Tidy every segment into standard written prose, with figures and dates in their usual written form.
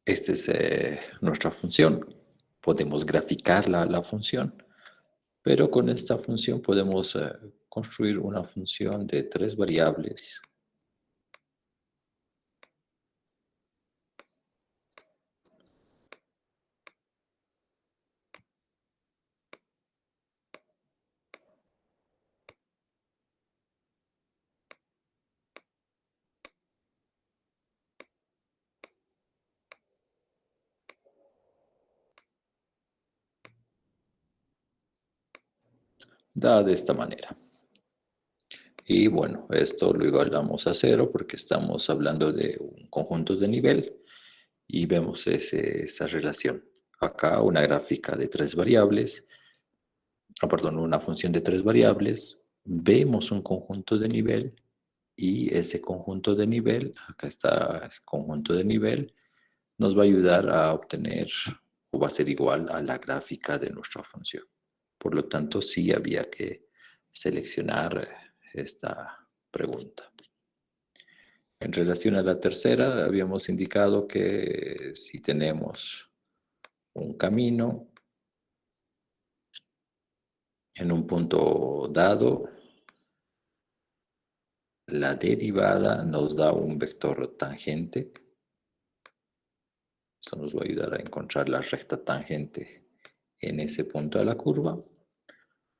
Esta es nuestra función. Podemos graficar la función, pero con esta función podemos construir una función de 3 variables. Da de esta manera. Y bueno, esto lo igualamos a 0 porque estamos hablando de un conjunto de nivel y vemos esa relación. Acá una gráfica de 3 variables, perdón, una función de 3 variables, vemos un conjunto de nivel y ese conjunto de nivel, acá está el conjunto de nivel, nos va a ayudar a obtener o va a ser igual a la gráfica de nuestra función. Por lo tanto, sí había que seleccionar esta pregunta. En relación a la tercera, habíamos indicado que si tenemos un camino en un punto dado, la derivada nos da un vector tangente. Esto nos va a ayudar a encontrar la recta tangente en ese punto de la curva.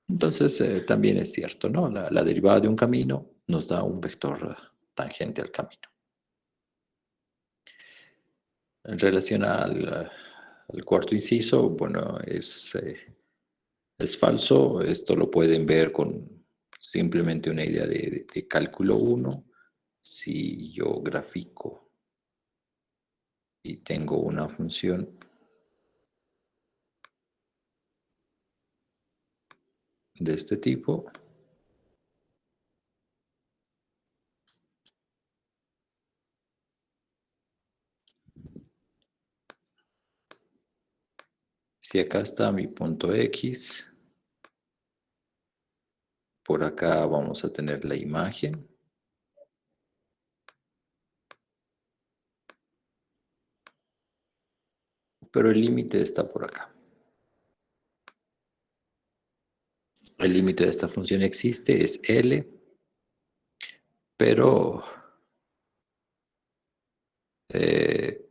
Entonces, también es cierto, ¿no? La derivada de un camino nos da un vector tangente al camino. En relación al cuarto inciso, bueno, es falso. Esto lo pueden ver con simplemente una idea de cálculo 1. Si yo grafico y tengo una función de este tipo, si acá está mi punto X, por acá vamos a tener la imagen. Pero el límite está por acá. El límite de esta función existe, es L, pero eh,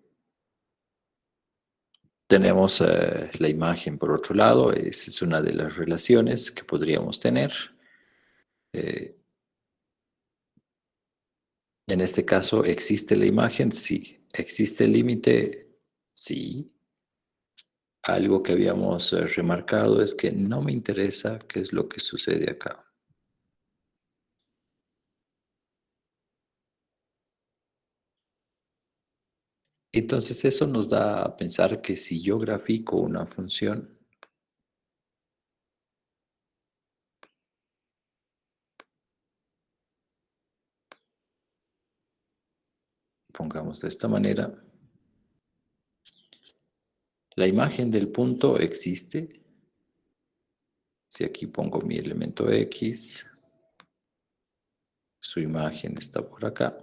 tenemos la imagen por otro lado. Esa es una de las relaciones que podríamos tener. Eh, en este caso, ¿existe la imagen? Sí. ¿Existe el límite? Sí. Algo que habíamos remarcado es que no me interesa qué es lo que sucede acá. Entonces eso nos da a pensar que si yo grafico una función, pongamos de esta manera, la imagen del punto existe. Si aquí pongo mi elemento X, su imagen está por acá,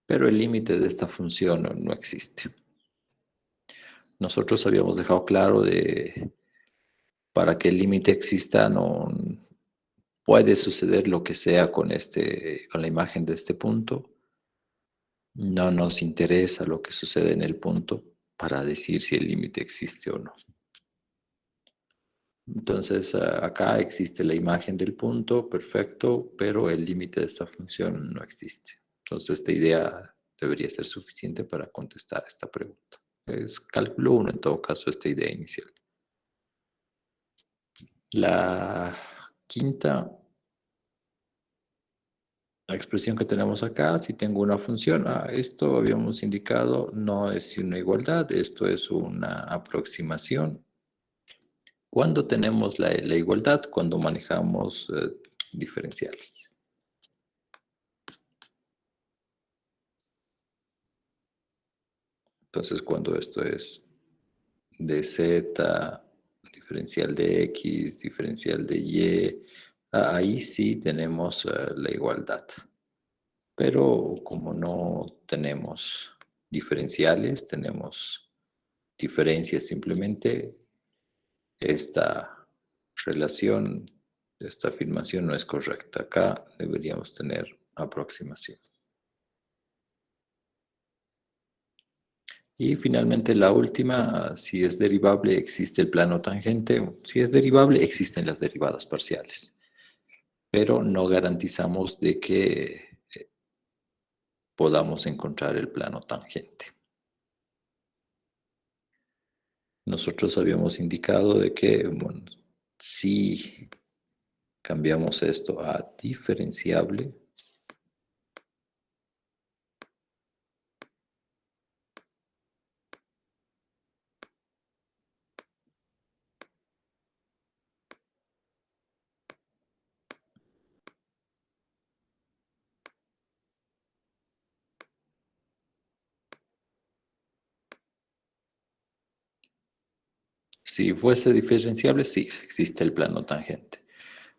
pero el límite de esta función no existe. Nosotros habíamos dejado claro para que el límite exista no puede suceder lo que sea con la imagen de este punto. No nos interesa lo que sucede en el punto para decir si el límite existe o no. Entonces, acá existe la imagen del punto, perfecto, pero el límite de esta función no existe. Entonces, esta idea debería ser suficiente para contestar esta pregunta. Es cálculo 1, en todo caso, esta idea inicial. La quinta, la expresión que tenemos acá, si tengo una función, esto habíamos indicado, no es una igualdad, esto es una aproximación. ¿Cuándo tenemos la igualdad? Cuando manejamos diferenciales. Entonces, cuando esto es de z, diferencial de x, diferencial de y, ahí sí tenemos la igualdad. Pero como no tenemos diferenciales, tenemos diferencias simplemente. Esta relación, esta afirmación no es correcta. Acá deberíamos tener aproximación. Y finalmente la última, si es derivable, existe el plano tangente. Si es derivable, existen las derivadas parciales. Pero no garantizamos de que podamos encontrar el plano tangente. Nosotros habíamos indicado de que, bueno, si cambiamos esto a diferenciable, si fuese diferenciable, sí, existe el plano tangente.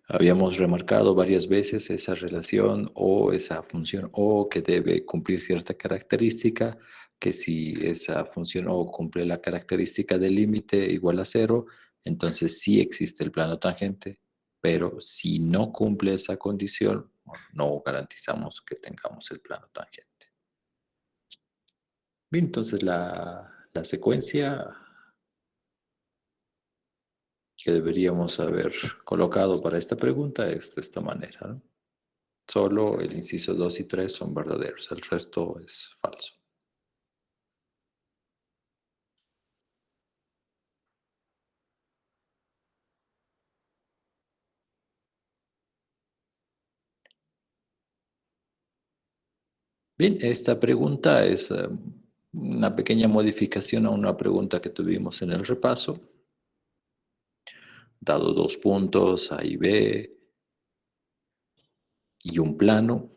Habíamos remarcado varias veces esa relación o esa función o que debe cumplir cierta característica, que si esa función o cumple la característica del límite igual a cero, entonces sí existe el plano tangente, pero si no cumple esa condición, no garantizamos que tengamos el plano tangente. Bien, entonces la secuencia que deberíamos haber colocado para esta pregunta es de esta manera, ¿no? Solo el inciso 2 y 3 son verdaderos, el resto es falso. Bien, esta pregunta es una pequeña modificación a una pregunta que tuvimos en el repaso. Dado dos puntos, A y B, y un plano.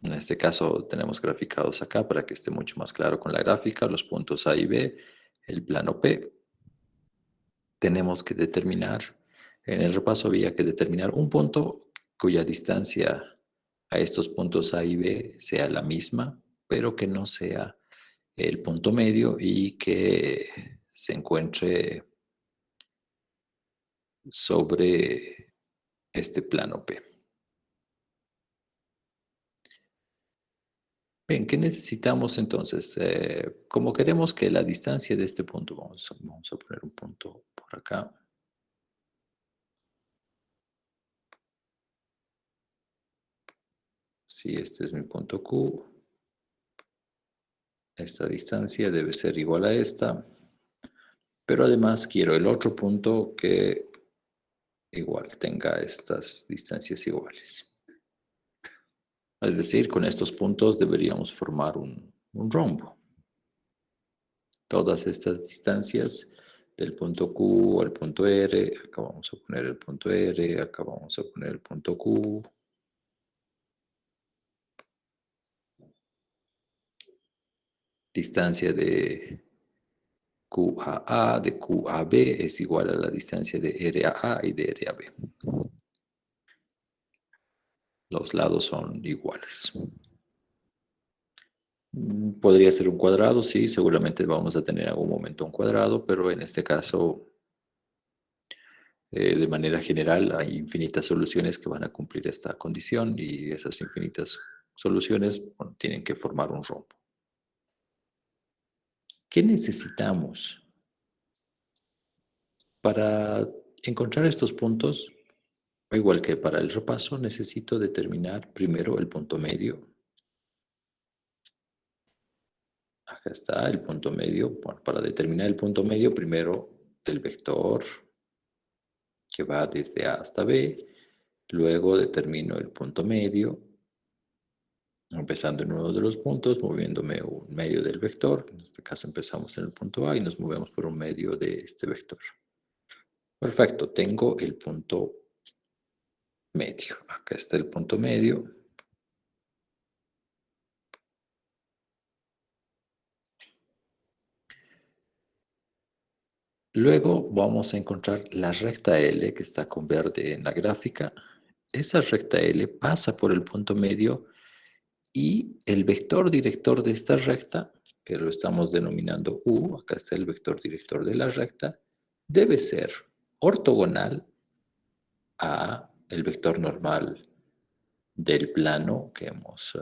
En este caso tenemos graficados acá para que esté mucho más claro con la gráfica, los puntos A y B, el plano P. Tenemos que determinar, en el repaso había que determinar un punto cuya distancia a estos puntos A y B sea la misma, pero que no sea el punto medio y que se encuentre sobre este plano P. Bien, ¿qué necesitamos entonces? Como queremos que la distancia de este punto, vamos a poner un punto por acá. Si este es mi punto Q, esta distancia debe ser igual a esta, pero además quiero el otro punto que igual tenga estas distancias iguales. Es decir, con estos puntos deberíamos formar un rombo. Todas estas distancias del punto Q al punto R, acá vamos a poner el punto R, acá vamos a poner el punto Q. Distancia de Q a A, de Q a B es igual a la distancia de R a A y de R a B. Los lados son iguales. Podría ser un cuadrado, sí, seguramente vamos a tener en algún momento un cuadrado, pero en este caso, de manera general, hay infinitas soluciones que van a cumplir esta condición y esas infinitas soluciones, bueno, tienen que formar un rombo. ¿Qué necesitamos para encontrar estos puntos? Igual que para el repaso, necesito determinar primero el punto medio. Acá está el punto medio. Bueno, para determinar el punto medio, primero el vector que va desde A hasta B. Luego determino el punto medio, empezando en uno de los puntos, moviéndome un medio del vector. En este caso empezamos en el punto A y nos movemos por un medio de este vector. Perfecto, tengo el punto medio. Acá está el punto medio. Luego vamos a encontrar la recta L que está con verde en la gráfica. Esa recta L pasa por el punto medio y el vector director de esta recta que lo estamos denominando U, acá está el vector director de la recta, debe ser ortogonal a el vector normal del plano que hemos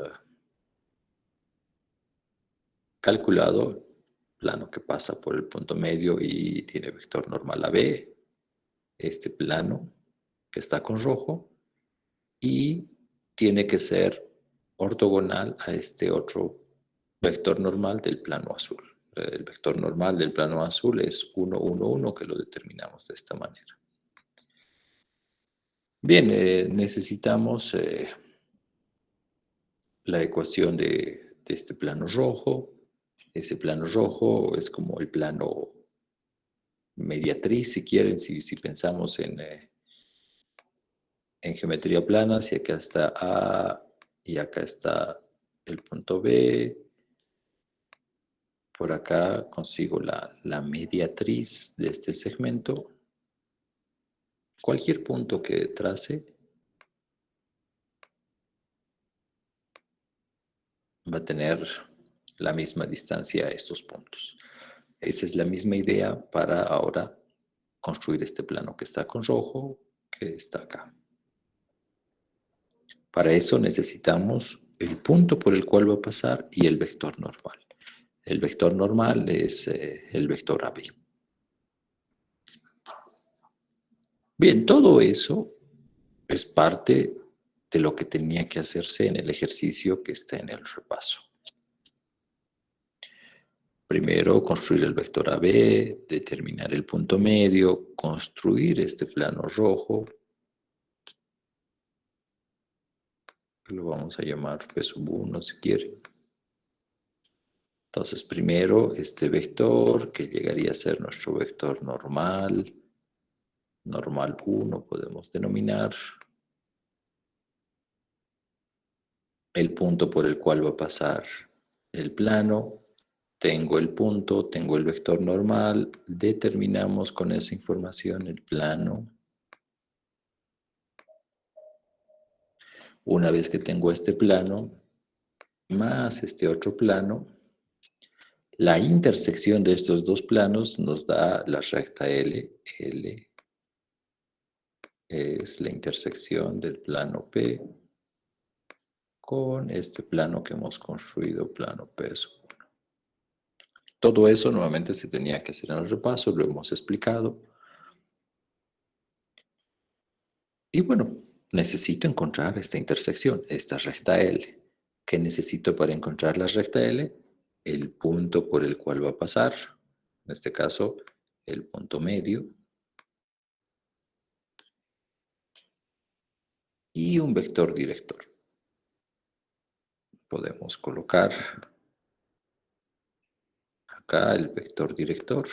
calculado, plano que pasa por el punto medio y tiene vector normal a B, este plano que está con rojo, y tiene que ser ortogonal a este otro vector normal del plano azul. El vector normal del plano azul es 1, 1, 1, que lo determinamos de esta manera. Bien, necesitamos la ecuación de este plano rojo. Ese plano rojo es como el plano mediatriz, si quieren, si pensamos en geometría plana, si acá está A y acá está el punto B, por acá consigo la mediatriz de este segmento. Cualquier punto que trace va a tener la misma distancia a estos puntos. Esa es la misma idea para ahora construir este plano que está con rojo, que está acá. Para eso necesitamos el punto por el cual va a pasar y el vector normal. El vector normal es el vector AB. Bien, todo eso es parte de lo que tenía que hacerse en el ejercicio que está en el repaso. Primero, construir el vector AB, determinar el punto medio, construir este plano rojo, lo vamos a llamar P1 si quiere. Entonces, primero este vector, que llegaría a ser nuestro vector normal, normal 1 podemos denominar, el punto por el cual va a pasar el plano, tengo el punto, tengo el vector normal, determinamos con esa información el plano. Una vez que tengo este plano, más este otro plano, la intersección de estos dos planos nos da la recta L. L es la intersección del plano P con este plano que hemos construido, plano P1. Todo eso nuevamente se tenía que hacer en el repaso, lo hemos explicado. Y bueno, necesito encontrar esta intersección, esta recta L. ¿Qué necesito para encontrar la recta L? El punto por el cual va a pasar, en este caso, el punto medio, y un vector director. Podemos colocar acá el vector director.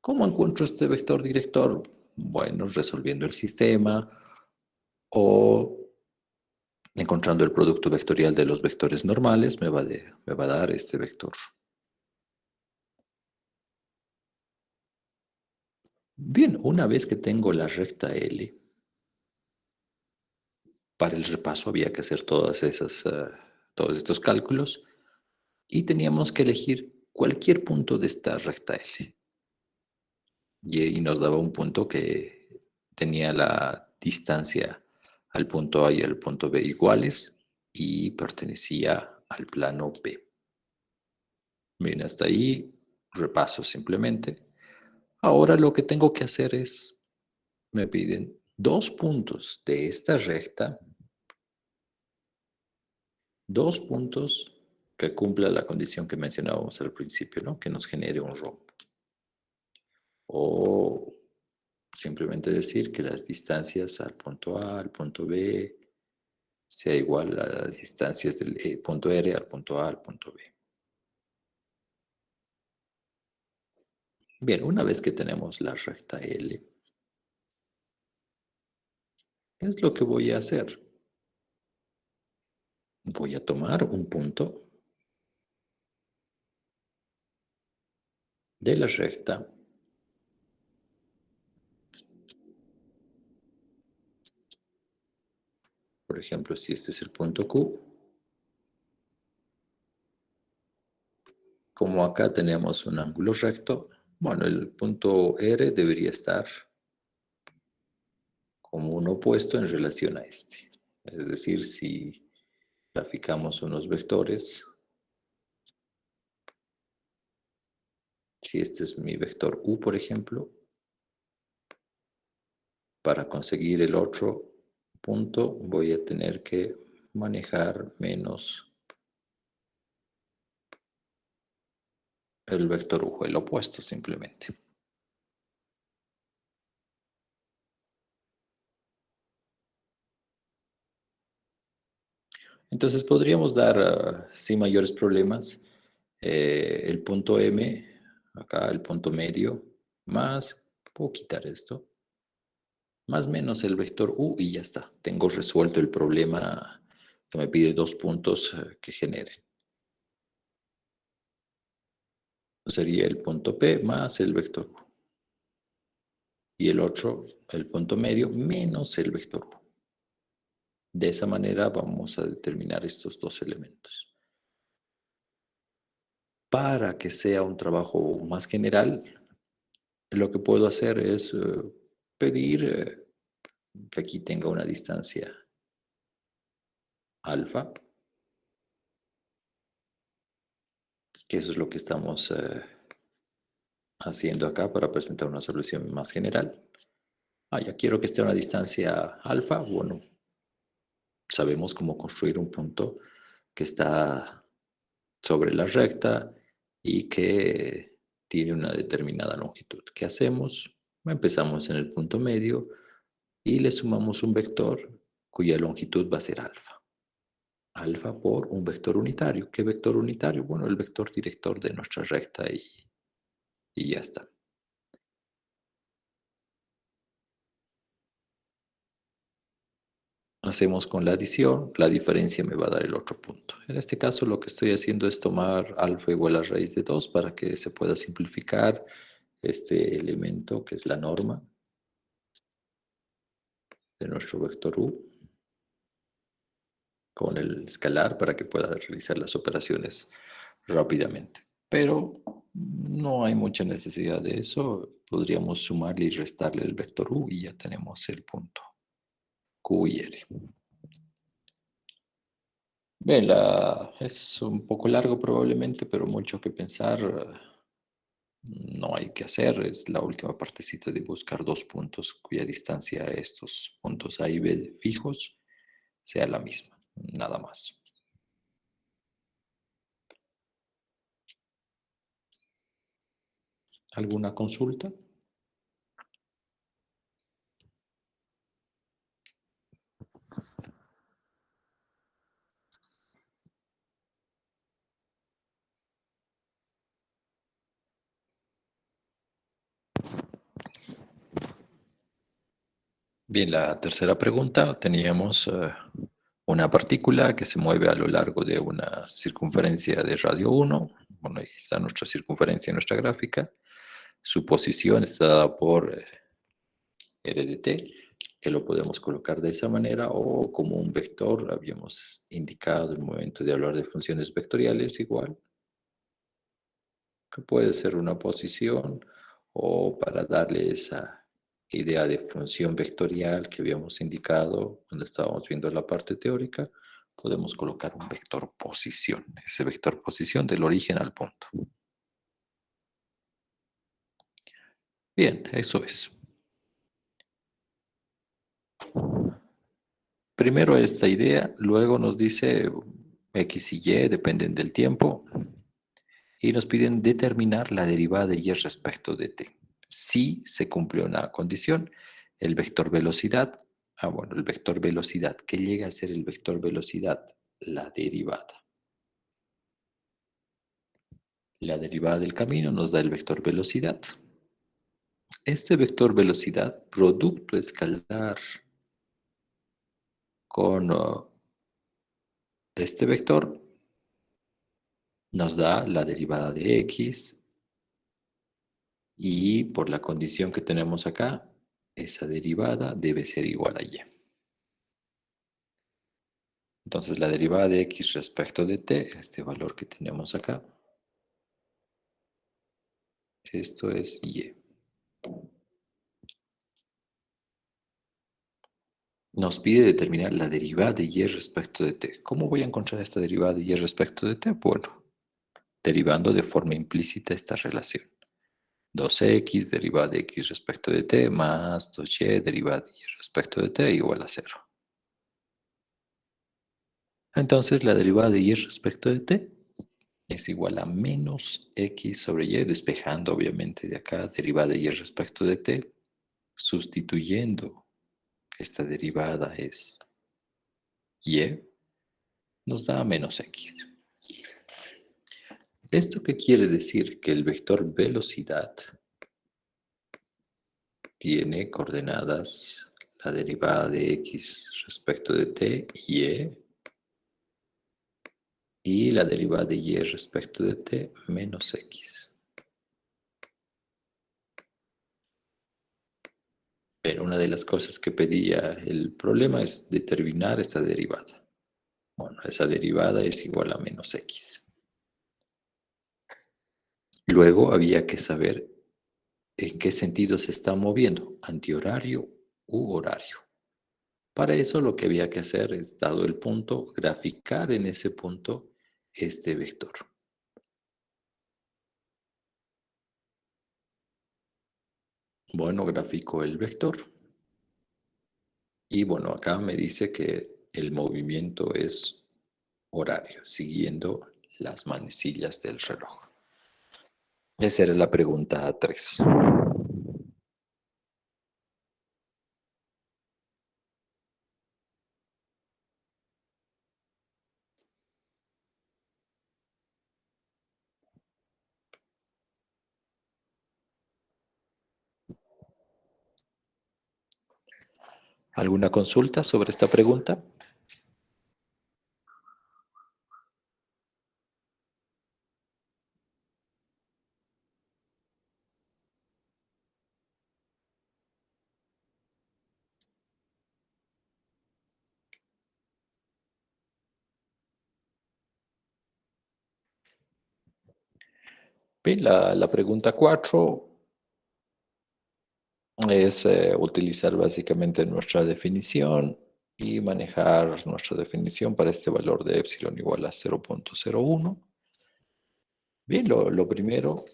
¿Cómo encuentro este vector director? Bueno, resolviendo el sistema o encontrando el producto vectorial de los vectores normales, me va a dar este vector. Bien, una vez que tengo la recta L, para el repaso había que hacer todos estos cálculos y teníamos que elegir cualquier punto de esta recta L. Y nos daba un punto que tenía la distancia al punto A y al punto B iguales y pertenecía al plano B. Bien, hasta ahí repaso simplemente. Ahora lo que tengo que hacer es, me piden dos puntos de esta recta, dos puntos que cumpla la condición que mencionábamos al principio, ¿no? Que nos genere un rombo. O simplemente decir que las distancias al punto A, al punto B, sea igual a las distancias del punto R al punto A al punto B. Bien, una vez que tenemos la recta L, ¿qué es lo que voy a hacer? Voy a tomar un punto de la recta por ejemplo, si este es el punto Q, Como acá tenemos un ángulo recto, bueno, el punto R debería estar como un opuesto en relación a este. Es decir, si graficamos unos vectores, si este es mi vector U, por ejemplo, para conseguir el otro punto voy a tener que manejar menos el vector U, el opuesto simplemente. Entonces podríamos dar, sin mayores problemas, el punto M, acá el punto medio, más, puedo quitar esto, más menos el vector U y ya está. Tengo resuelto el problema que me pide dos puntos que generen. Sería el punto P más el vector U. Y el otro, el punto medio, menos el vector U. De esa manera vamos a determinar estos dos elementos. Para que sea un trabajo más general, lo que puedo hacer es pedir que aquí tenga una distancia alfa, que eso es lo que estamos haciendo acá para presentar una solución más general. Ya quiero que esté a una distancia alfa. Bueno, sabemos cómo construir un punto que está sobre la recta y que tiene una determinada longitud. ¿Qué hacemos? Empezamos en el punto medio y le sumamos un vector cuya longitud va a ser alfa. Alfa por un vector unitario. ¿Qué vector unitario? Bueno, el vector director de nuestra recta y ya está. Hacemos con la adición, la diferencia me va a dar el otro punto. En este caso lo que estoy haciendo es tomar alfa igual a raíz de 2 para que se pueda simplificar este elemento que es la norma de nuestro vector U con el escalar para que pueda realizar las operaciones rápidamente. Pero no hay mucha necesidad de eso. Podríamos sumarle y restarle el vector U y ya tenemos el punto Q y R. Bien, es un poco largo probablemente, pero mucho que pensar no hay que hacer. Es la última partecita de buscar dos puntos cuya distancia a estos puntos A y B fijos sea la misma, nada más. ¿Alguna consulta? Bien, la tercera pregunta, teníamos una partícula que se mueve a lo largo de una circunferencia de radio 1. Bueno, ahí está nuestra circunferencia en nuestra gráfica. Su posición está dada por R de t, que lo podemos colocar de esa manera o como un vector, habíamos indicado en el momento de hablar de funciones vectoriales igual, que puede ser una posición o para darle esa idea de función vectorial que habíamos indicado cuando estábamos viendo la parte teórica, podemos colocar un vector posición, ese vector posición del origen al punto. Bien, eso es. Primero esta idea, luego nos dice X y Y dependen del tiempo y nos piden determinar la derivada de Y respecto de t. Si se cumple una condición, el vector velocidad, bueno, el vector velocidad, ¿qué llega a ser el vector velocidad? La derivada. La derivada del camino nos da el vector velocidad. Este vector velocidad, producto escalar con este vector, nos da la derivada de x y por la condición que tenemos acá, esa derivada debe ser igual a y. Entonces la derivada de x respecto de t, este valor que tenemos acá, Esto es y. Nos pide determinar la derivada de y respecto de t. ¿Cómo voy a encontrar esta derivada de y respecto de t? Bueno, derivando de forma implícita esta relación. 2x derivada de x respecto de t más 2y derivada de y respecto de t igual a 0. Entonces la derivada de y respecto de t es igual a menos x sobre y, despejando obviamente de acá derivada de y respecto de t, sustituyendo esta derivada es y, nos da menos x. ¿Esto qué quiere decir? Que el vector velocidad tiene coordenadas la derivada de x respecto de t, y la derivada de y respecto de t menos x. Pero una de las cosas que pedía el problema es determinar esta derivada. Bueno, esa derivada es igual a menos x. Luego había que saber en qué sentido se está moviendo, antihorario u horario. Para eso lo que había que hacer es, dado el punto, graficar en ese punto este vector. Bueno, grafico el vector. Y bueno, acá me dice que el movimiento es horario, siguiendo las manecillas del reloj. Esa era la pregunta 3. ¿Alguna consulta sobre esta pregunta? Bien, la pregunta 4 es utilizar básicamente nuestra definición y manejar nuestra definición para este valor de epsilon igual a 0.01. Bien, lo primero,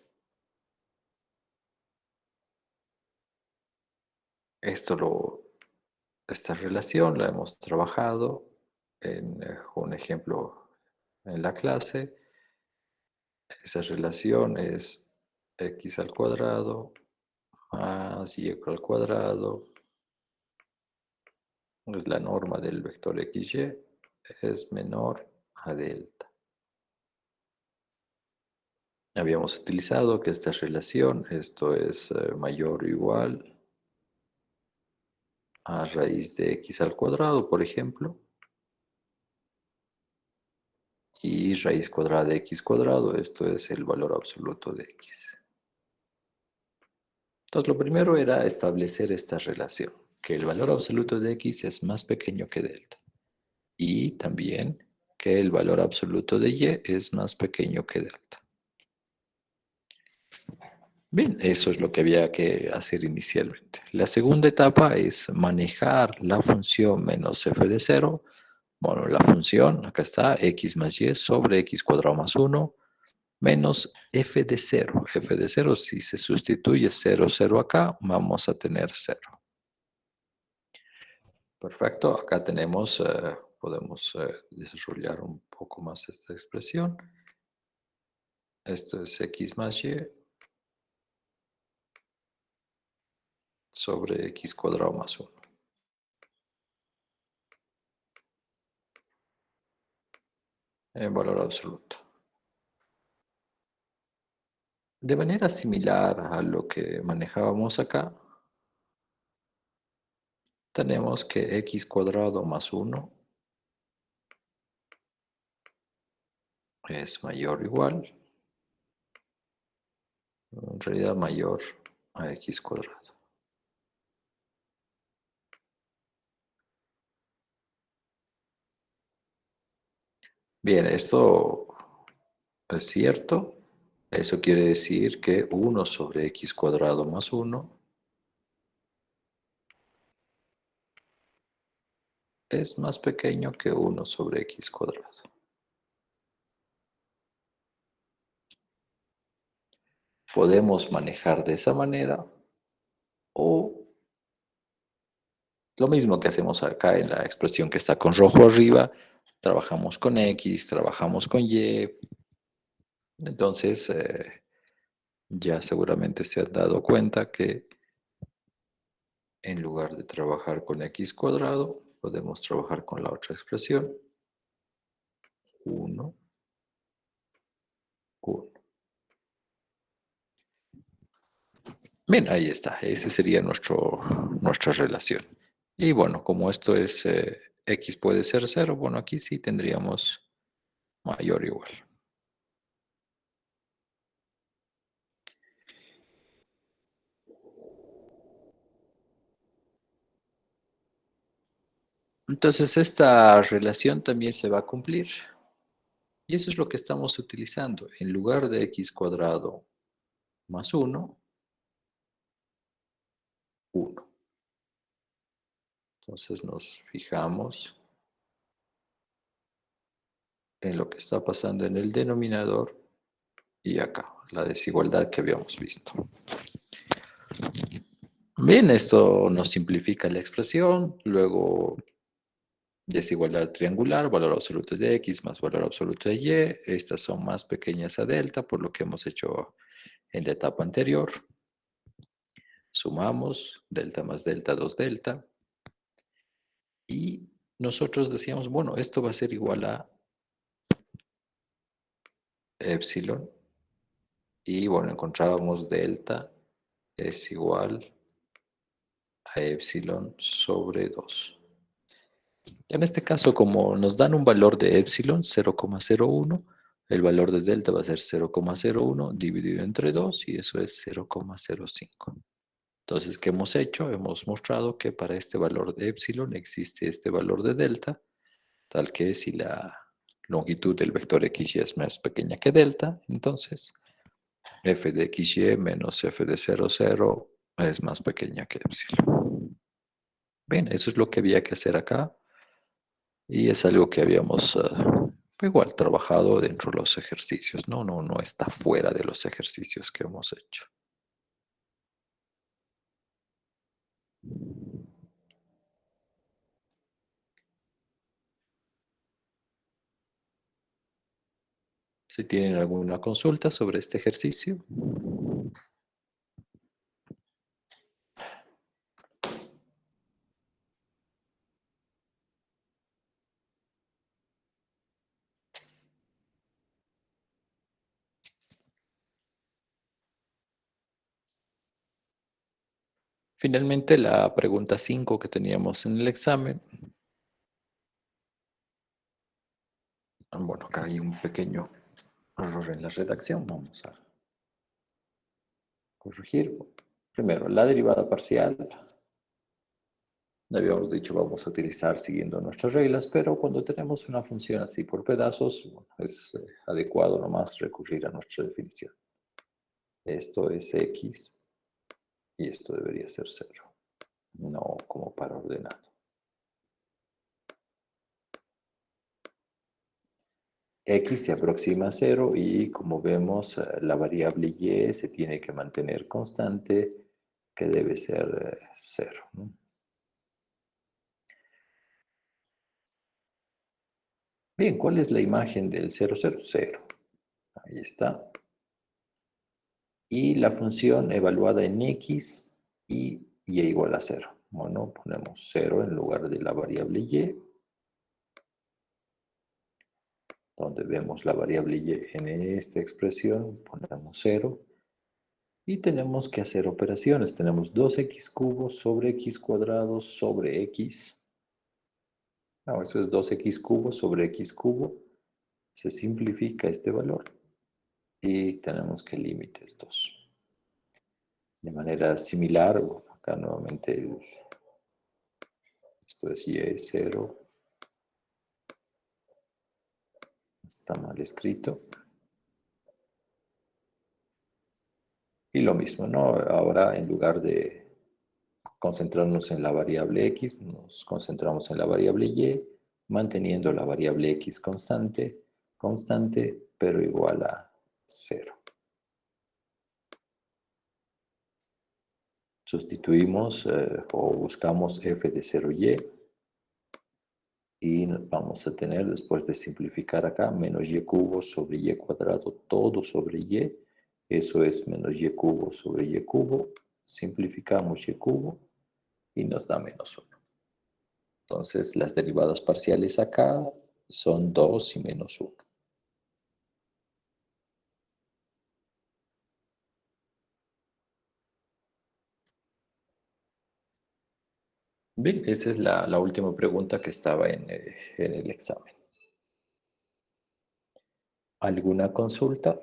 esta relación la hemos trabajado en un ejemplo en la clase. Esa relación es x al cuadrado más y al cuadrado, es la norma del vector xy, es menor a delta. Habíamos utilizado que esta relación, esto es mayor o igual a raíz de x al cuadrado, por ejemplo, y raíz cuadrada de x cuadrado, esto es el valor absoluto de x. Entonces, lo primero era establecer esta relación, que el valor absoluto de x es más pequeño que delta, y también que el valor absoluto de y es más pequeño que delta. Bien, eso es lo que había que hacer inicialmente. La segunda etapa es manejar la función menos f de 0. Bueno, la función, acá está, x más y sobre x cuadrado más 1 menos f de 0. F de 0, si se sustituye 0, 0 acá, vamos a tener 0. Perfecto, acá tenemos, podemos desarrollar un poco más esta expresión. Esto es x más y sobre x cuadrado más 1. En valor absoluto. De manera similar a lo que manejábamos acá, tenemos que x cuadrado más 1 es mayor o igual, en realidad mayor a x cuadrado. Bien, esto es cierto, Eso quiere decir que 1 sobre x cuadrado más 1 es más pequeño que 1 sobre x cuadrado. Podemos manejar de esa manera o lo mismo que hacemos acá en la expresión que está con rojo arriba, trabajamos con x, trabajamos con y. Entonces, ya seguramente se han dado cuenta que en lugar de trabajar con x cuadrado, podemos trabajar con la otra expresión. 1, 1. Bien, ahí está. Esa sería nuestra relación. Y bueno, como esto es x puede ser 0, bueno, aquí sí tendríamos mayor o igual. Entonces esta relación también se va a cumplir. Y eso es lo que estamos utilizando. En lugar de x cuadrado más 1, 1. Entonces nos fijamos en lo que está pasando en el denominador y acá, la desigualdad que habíamos visto. Bien, esto nos simplifica la expresión, luego desigualdad triangular, valor absoluto de x más valor absoluto de y, estas son más pequeñas a delta, por lo que hemos hecho en la etapa anterior. Sumamos, delta más delta, 2 delta, y nosotros decíamos, bueno, esto va a ser igual a epsilon, y bueno, encontrábamos delta es igual a epsilon sobre 2. En este caso, como nos dan un valor de epsilon, 0,01, el valor de delta va a ser 0,01 dividido entre 2 y eso es 0,05. Entonces, ¿qué hemos hecho? Hemos mostrado que para este valor de epsilon existe este valor de delta, tal que si la longitud del vector xy es más pequeña que delta, entonces f de xy menos f de 0, 0 es más pequeña que epsilon. Bien, eso es lo que había que hacer acá. Y es algo que habíamos igual trabajado dentro de los ejercicios, ¿no? No está fuera de los ejercicios que hemos hecho. Si tienen alguna consulta sobre este ejercicio. Finalmente, la pregunta 5 que teníamos en el examen. Bueno, acá hay un pequeño error en la redacción. Vamos a corregir. Primero, la derivada parcial. Habíamos dicho vamos a utilizar siguiendo nuestras reglas, pero cuando tenemos una función así por pedazos, bueno, es adecuado nomás recurrir a nuestra definición. Esto es x y esto debería ser 0, no como para ordenado. X se aproxima a 0 y como vemos la variable y se tiene que mantener constante, que debe ser 0, ¿no? Bien, ¿cuál es la imagen del 0, 0? 0. Ahí está. Y la función evaluada en x y y igual a 0. Bueno, ponemos 0 en lugar de la variable y, donde vemos la variable y en esta expresión, ponemos 0. Y tenemos que hacer operaciones. Tenemos 2x cubos sobre x cuadrado sobre x. No, eso es 2x cubo sobre x cubo. Se simplifica este valor. Y tenemos que límites 2. De manera similar, acá nuevamente esto es y es 0. Está mal escrito. Y lo mismo, ¿no? Ahora en lugar de concentrarnos en la variable x, nos concentramos en la variable y, manteniendo la variable x constante, pero igual a 0. Sustituimos o buscamos f de 0y y vamos a tener, después de simplificar acá, menos y cubo sobre y cuadrado, todo sobre y. Eso es menos y cubo sobre y cubo. Simplificamos y cubo y nos da menos 1. Entonces, las derivadas parciales acá son 2 y menos 1. Bien, esa es la última pregunta que estaba en el examen. ¿Alguna consulta?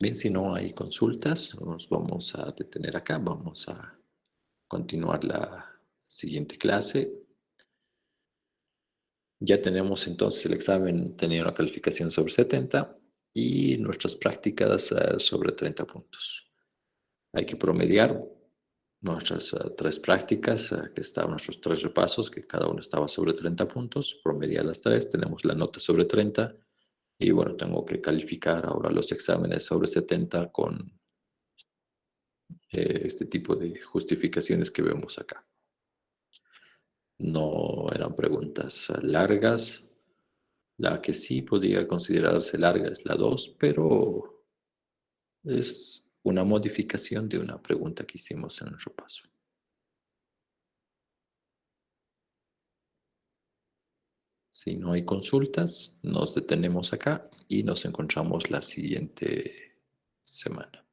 Bien, si no hay consultas, nos vamos a detener acá. Vamos a continuar la siguiente clase. Ya tenemos entonces el examen, tenía una calificación sobre 70 y nuestras prácticas sobre 30 puntos. Hay que promediar nuestras tres prácticas, que estaban nuestros tres repasos, que cada uno estaba sobre 30 puntos, promediar las tres, tenemos la nota sobre 30 y bueno, tengo que calificar ahora los exámenes sobre 70 con este tipo de justificaciones que vemos acá. No eran preguntas largas. La que sí podría considerarse larga es la 2, pero es una modificación de una pregunta que hicimos en el repaso. Si no hay consultas, nos detenemos acá y nos encontramos la siguiente semana.